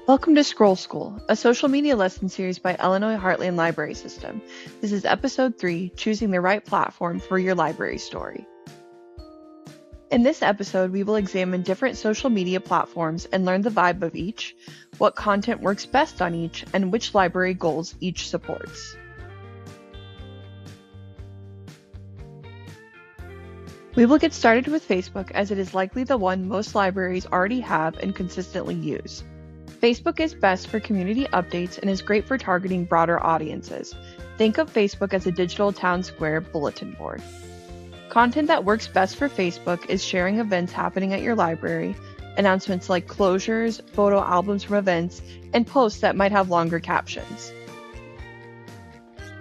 Welcome to Scroll School, a social media lesson series by Illinois Heartland Library System. This is episode 3, Choosing the Right Platform for Your Library Story. In this episode, we will examine different social media platforms and learn the vibe of each, what content works best on each, and which library goals each supports. We will get started with Facebook as it is likely the one most libraries already have and consistently use. Facebook is best for community updates and is great for targeting broader audiences. Think of Facebook as a digital town square bulletin board. Content that works best for Facebook is sharing events happening at your library, announcements like closures, photo albums from events, and posts that might have longer captions.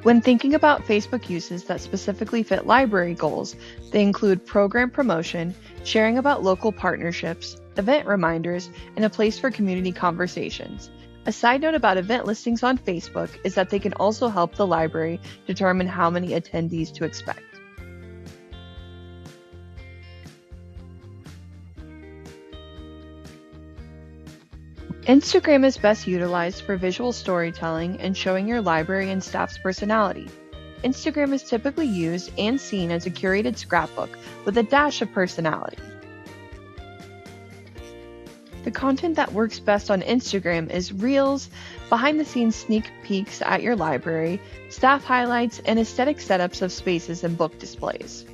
When thinking about Facebook uses that specifically fit library goals, they include program promotion, sharing about local partnerships, event reminders, and a place for community conversations. A side note about event listings on Facebook is that they can also help the library determine how many attendees to expect. Instagram is best utilized for visual storytelling and showing your library and staff's personality. Instagram is typically used and seen as a curated scrapbook with a dash of personality. The content that works best on Instagram is reels, behind-the-scenes sneak peeks at your library, staff highlights, and aesthetic setups of spaces and book displays.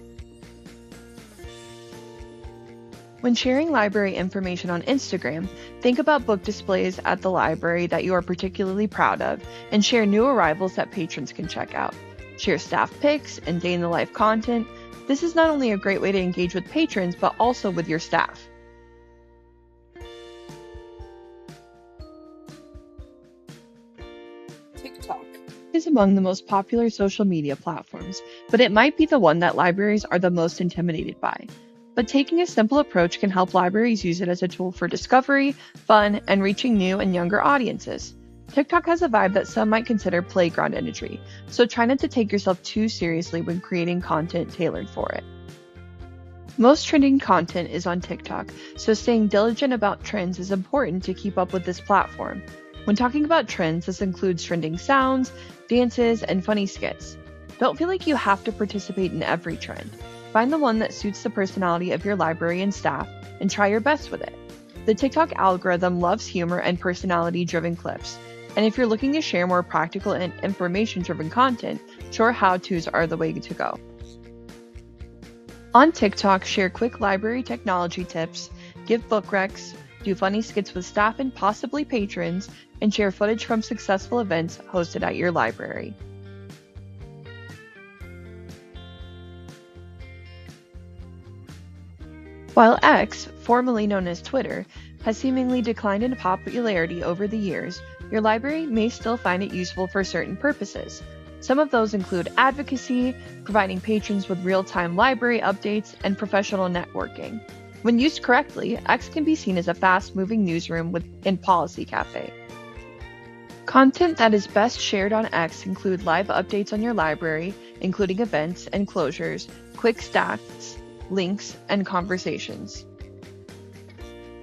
When sharing library information on Instagram, think about book displays at the library that you are particularly proud of, and share new arrivals that patrons can check out. Share staff pics and day-in-the-life content. This is not only a great way to engage with patrons, but also with your staff. TikTok is among the most popular social media platforms, but it might be the one that libraries are the most intimidated by. But taking a simple approach can help libraries use it as a tool for discovery, fun, and reaching new and younger audiences. TikTok has a vibe that some might consider playground imagery, so try not to take yourself too seriously when creating content tailored for it. Most trending content is on TikTok, so staying diligent about trends is important to keep up with this platform. When talking about trends, this includes trending sounds, dances, and funny skits. Don't feel like you have to participate in every trend. Find the one that suits the personality of your library and staff, and try your best with it. The TikTok algorithm loves humor and personality-driven clips, and if you're looking to share more practical and information-driven content, short how-tos are the way to go. On TikTok, share quick library technology tips, give book recs, do funny skits with staff and possibly patrons, and share footage from successful events hosted at your library. While X, formerly known as Twitter, has seemingly declined in popularity over the years, your library may still find it useful for certain purposes. Some of those include advocacy, providing patrons with real-time library updates, and professional networking. When used correctly, X can be seen as a fast-moving newsroom in Policy Cafe. Content that is best shared on X include live updates on your library, including events and closures, quick stats, links, and conversations.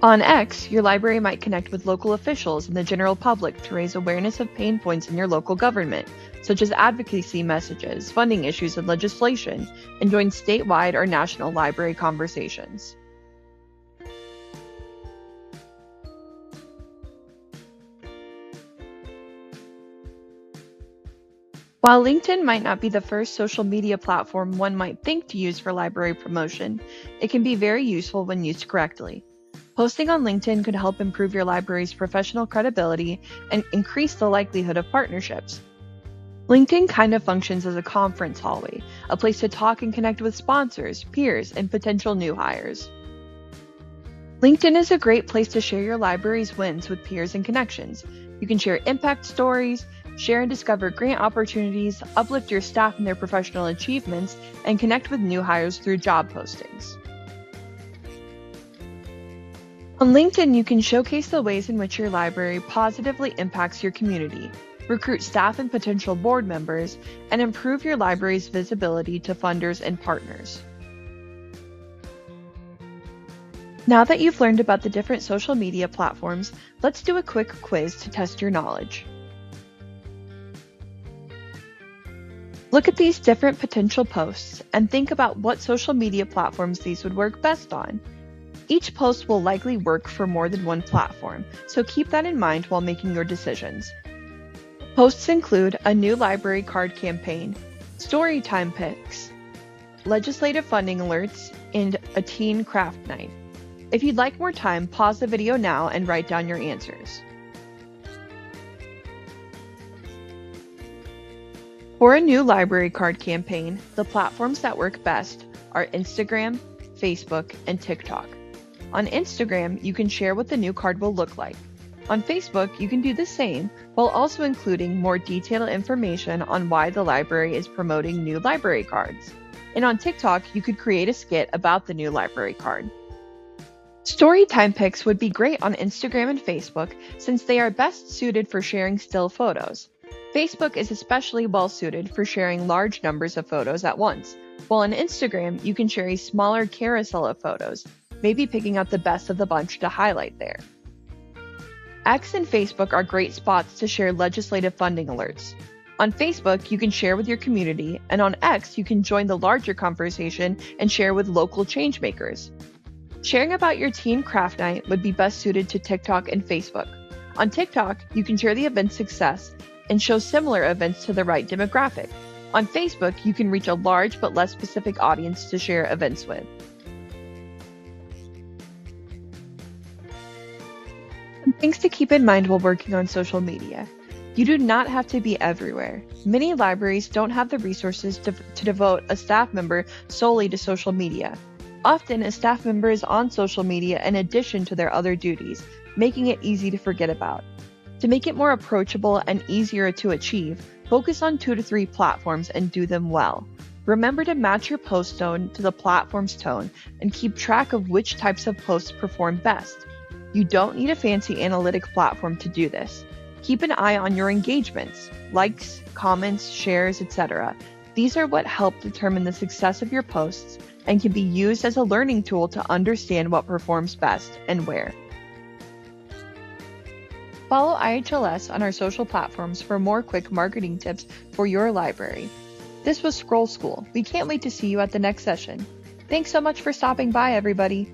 On X, your library might connect with local officials and the general public to raise awareness of pain points in your local government, such as advocacy messages, funding issues, and legislation, and join statewide or national library conversations. While LinkedIn might not be the first social media platform one might think to use for library promotion, it can be very useful when used correctly. Posting on LinkedIn could help improve your library's professional credibility and increase the likelihood of partnerships. LinkedIn kind of functions as a conference hallway, a place to talk and connect with sponsors, peers, and potential new hires. LinkedIn is a great place to share your library's wins with peers and connections. You can share impact stories, share and discover grant opportunities, uplift your staff in their professional achievements, and connect with new hires through job postings. On LinkedIn, you can showcase the ways in which your library positively impacts your community, recruit staff and potential board members, and improve your library's visibility to funders and partners. Now that you've learned about the different social media platforms, let's do a quick quiz to test your knowledge. Look at these different potential posts and think about what social media platforms these would work best on. Each post will likely work for more than one platform, so keep that in mind while making your decisions. Posts include a new library card campaign, story time picks, legislative funding alerts, and a teen craft night. If you'd like more time, pause the video now and write down your answers. For a new library card campaign, the platforms that work best are Instagram, Facebook, and TikTok. On Instagram, you can share what the new card will look like. On Facebook, you can do the same, while also including more detailed information on why the library is promoting new library cards. And on TikTok, you could create a skit about the new library card. Story time pics would be great on Instagram and Facebook since they are best suited for sharing still photos. Facebook is especially well suited for sharing large numbers of photos at once, while on Instagram you can share a smaller carousel of photos, maybe picking out the best of the bunch to highlight there. X and Facebook are great spots to share legislative funding alerts. On Facebook, you can share with your community, and on X, you can join the larger conversation and share with local changemakers. Sharing about your teen craft night would be best suited to TikTok and Facebook. On TikTok, you can share the event's success and show similar events to the right demographic. On Facebook, you can reach a large but less specific audience to share events with. Some things to keep in mind while working on social media. You do not have to be everywhere. Many libraries don't have the resources to devote a staff member solely to social media. Often, a staff member is on social media in addition to their other duties, making it easy to forget about. To make it more approachable and easier to achieve, focus on 2 to 3 platforms and do them well. Remember to match your post tone to the platform's tone and keep track of which types of posts perform best. You don't need a fancy analytic platform to do this. Keep an eye on your engagements, likes, comments, shares, etc. These are what help determine the success of your posts and can be used as a learning tool to understand what performs best and where. Follow IHLS on our social platforms for more quick marketing tips for your library. This was Scroll School. We can't wait to see you at the next session. Thanks so much for stopping by, everybody.